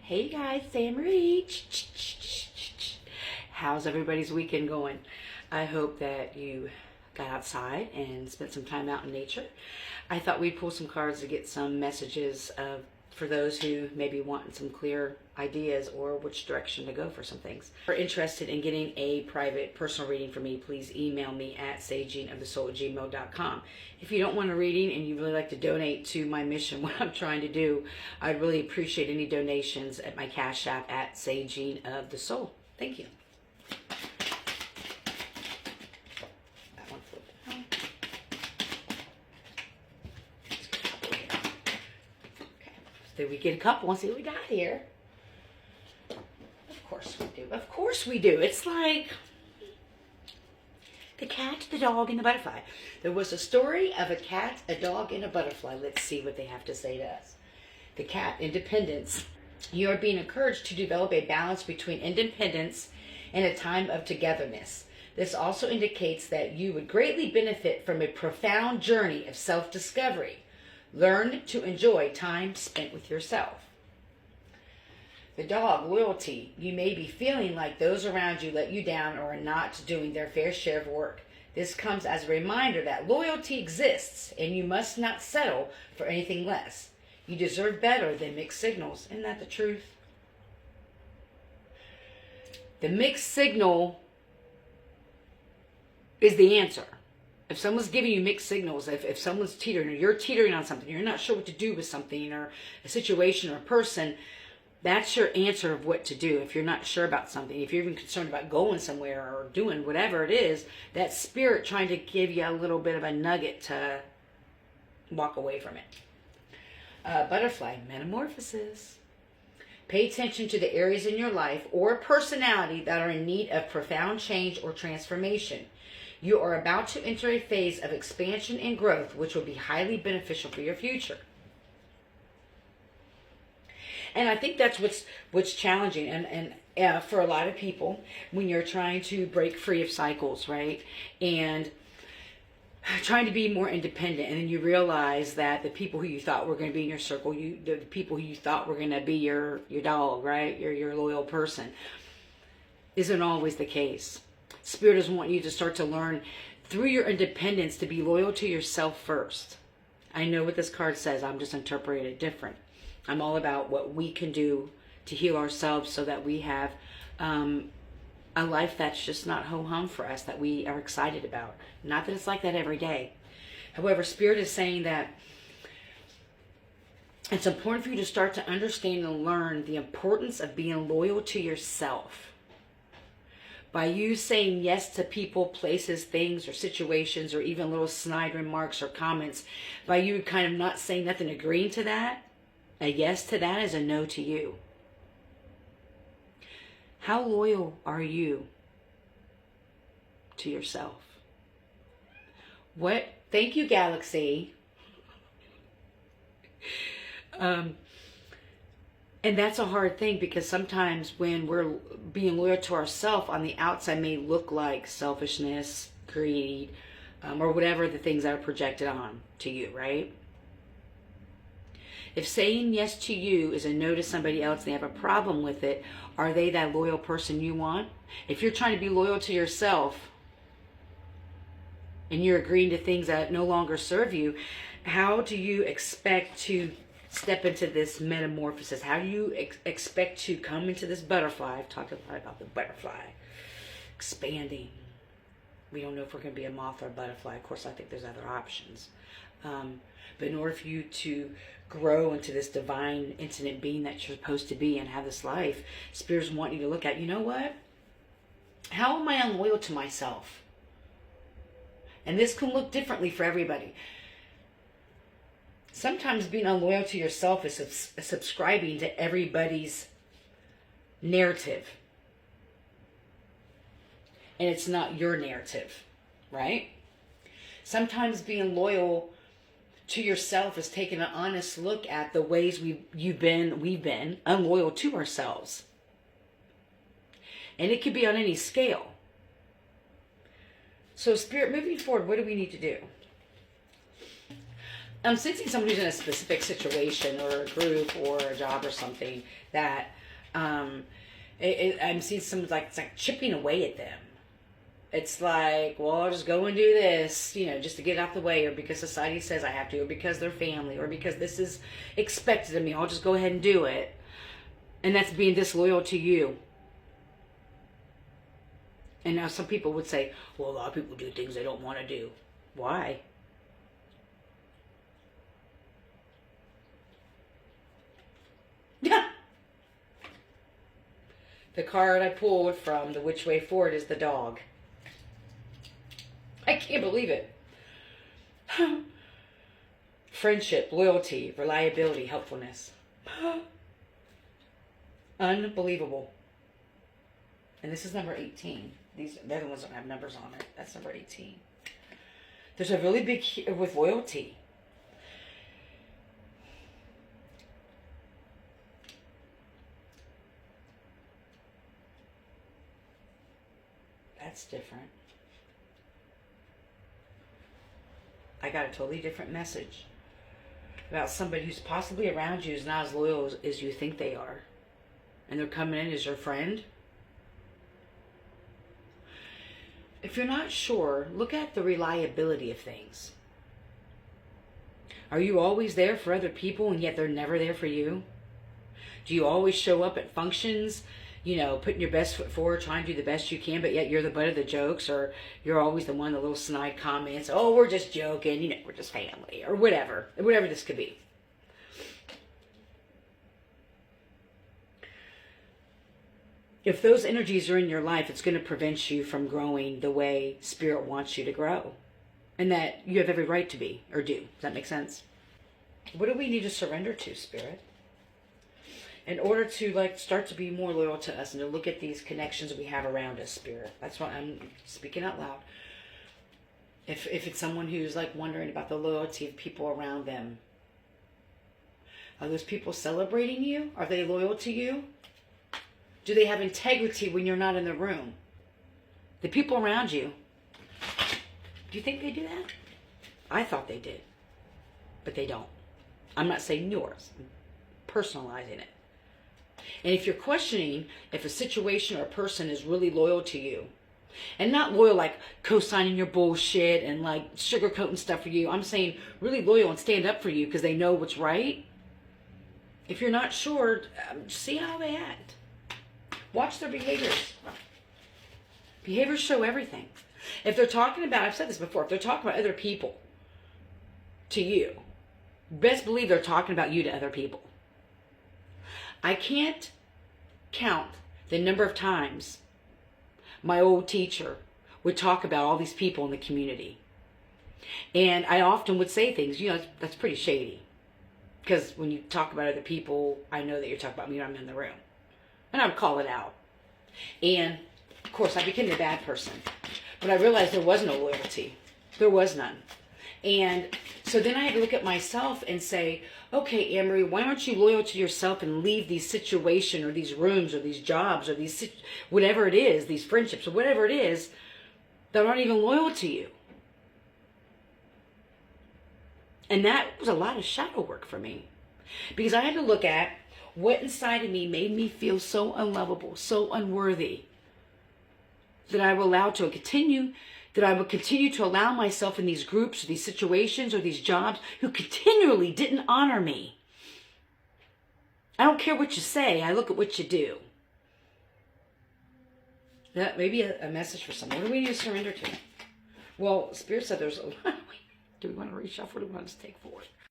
Hey guys, Sam Marie. How's everybody's weekend going? I hope that you got outside and spent some time out in nature. I thought we'd pull some cards to get some messages for those who maybe want some clear ideas or which direction to go for some things. If you're interested in getting a private personal reading from me, please email me at sageingofthesoul@gmail.com. If you don't want a reading and you really like to donate to my mission, what I'm trying to do, I'd really appreciate any donations at my Cash App at Saging of the Soul. Thank you. That one flipped down. Okay, so we get a couple. Let's see what we got here. Of course we do. Of course we do. It's like the cat, the dog, and the butterfly. There was a story of a cat, a dog, and a butterfly. Let's see what they have to say to us. The cat, independence. You are being encouraged to develop a balance between independence and a time of togetherness. This also indicates that you would greatly benefit from a profound journey of self-discovery. Learn to enjoy time spent with yourself. The dog, loyalty. You may be feeling like those around you let you down or are not doing their fair share of work. This comes as a reminder that loyalty exists and you must not settle for anything less. You deserve better than mixed signals. Isn't that the truth? The mixed signal is the answer. If someone's giving you mixed signals, if someone's teetering or you're teetering on something, you're not sure what to do with something or a situation or a person, that's your answer of what to do. If you're not sure about something, if you're even concerned about going somewhere or doing whatever it is, that spirit trying to give you a little bit of a nugget to walk away from it. Butterfly, metamorphosis. Pay attention to the areas in your life or personality that are in need of profound change or transformation. You are about to enter a phase of expansion and growth, which will be highly beneficial for your future. And I think that's what's challenging and for a lot of people when you're trying to break free of cycles, right? And trying to be more independent, and then you realize that the people who you thought were going to be in your circle, the people who you thought were going to be your dog, right? Your loyal person, isn't always the case. Spirit doesn't want you to start to learn through your independence to be loyal to yourself first. I know what this card says. I'm just interpreting it different. I'm all about what we can do to heal ourselves so that we have a life that's just not ho-hum for us, that we are excited about. Not that it's like that every day. However, Spirit is saying that it's important for you to start to understand and learn the importance of being loyal to yourself. By you saying yes to people, places, things, or situations, or even little snide remarks or comments, by you kind of not saying nothing, agreeing to that, a yes to that is a no to you. How loyal are you to yourself? What? Thank you, Galaxy. And that's a hard thing, because sometimes when we're being loyal to ourselves, on the outside may look like selfishness, greed, or whatever the things that are projected on to you, right? If saying yes to you is a no to somebody else and they have a problem with it, are they that loyal person you want? If you're trying to be loyal to yourself and you're agreeing to things that no longer serve you, how do you expect to step into this metamorphosis? How do you expect to come into this butterfly? I've talked a lot about the butterfly expanding. We don't know if we're going to be a moth or a butterfly. Of course, I think there's other options. But in order for you to grow into this divine, infinite being that you're supposed to be and have this life, Spirit's wanting you to look at, you know what? How am I unloyal to myself? And this can look differently for everybody. Sometimes being unloyal to yourself is subscribing to everybody's narrative. And it's not your narrative, right? Sometimes being loyal to yourself is taking an honest look at the ways we've been unloyal to ourselves. And it could be on any scale. So Spirit, moving forward, what do we need to do? I'm sensing someone who's in a specific situation or a group or a job or something that I'm seeing someone like it's like chipping away at them. It's like, well, I'll just go and do this, just to get out the way, or because society says I have to, or because they're family, or because this is expected of me. I'll just go ahead and do it. And that's being disloyal to you. And now some people would say, well, a lot of people do things they don't want to do. Why? Yeah. The card I pulled from the Which Way Forward is the dog. I can't believe it. Friendship, loyalty, reliability, helpfulness. Unbelievable. And this is number 18. The other ones don't have numbers on it. That's number 18. There's a really big with loyalty. That's different. I got a totally different message about somebody who's possibly around you is not as loyal as you think they are. And they're coming in as your friend. If you're not sure, look at the reliability of things. Are you always there for other people and yet they're never there for you? Do you always show up at functions, putting your best foot forward, trying to do the best you can, but yet you're the butt of the jokes, or you're always the one, the little snide comments, oh, we're just joking, we're just family, or whatever this could be. If those energies are in your life, it's going to prevent you from growing the way Spirit wants you to grow. And that you have every right to be, or do. Does that make sense? What do we need to surrender to, Spirit? In order to start to be more loyal to us and to look at these connections we have around us, Spirit. That's why I'm speaking out loud. If it's someone who's wondering about the loyalty of people around them. Are those people celebrating you? Are they loyal to you? Do they have integrity when you're not in the room? The people around you, do you think they do that? I thought they did, but they don't. I'm not saying yours. I'm personalizing it. And if you're questioning if a situation or a person is really loyal to you, and not loyal like co-signing your bullshit and sugarcoating stuff for you, I'm saying really loyal and stand up for you because they know what's right. If you're not sure, see how they act. Watch their behaviors. Behaviors show everything. If they're talking about, I've said this before, if they're talking about other people to you, best believe they're talking about you to other people. I can't count the number of times my old teacher would talk about all these people in the community. And I often would say things, that's pretty shady. Because when you talk about other people, I know that you're talking about me when I'm in the room. And I would call it out. And, of course, I became a bad person. But I realized there was no loyalty. There was none. And so then I had to look at myself and say, okay, Anne-Marie, why aren't you loyal to yourself and leave these situations or these rooms or these jobs or these whatever it is, these friendships or whatever it is that aren't even loyal to you? And that was a lot of shadow work for me. Because I had to look at what inside of me made me feel so unlovable, so unworthy, that I would continue to allow myself in these groups or these situations or these jobs who continually didn't honor me. I don't care what you say, I look at what you do. That may be a message for someone. What do we need to surrender to? Well, Spirit said there's a lot. Do we want to reshuffle or do we want to take forward?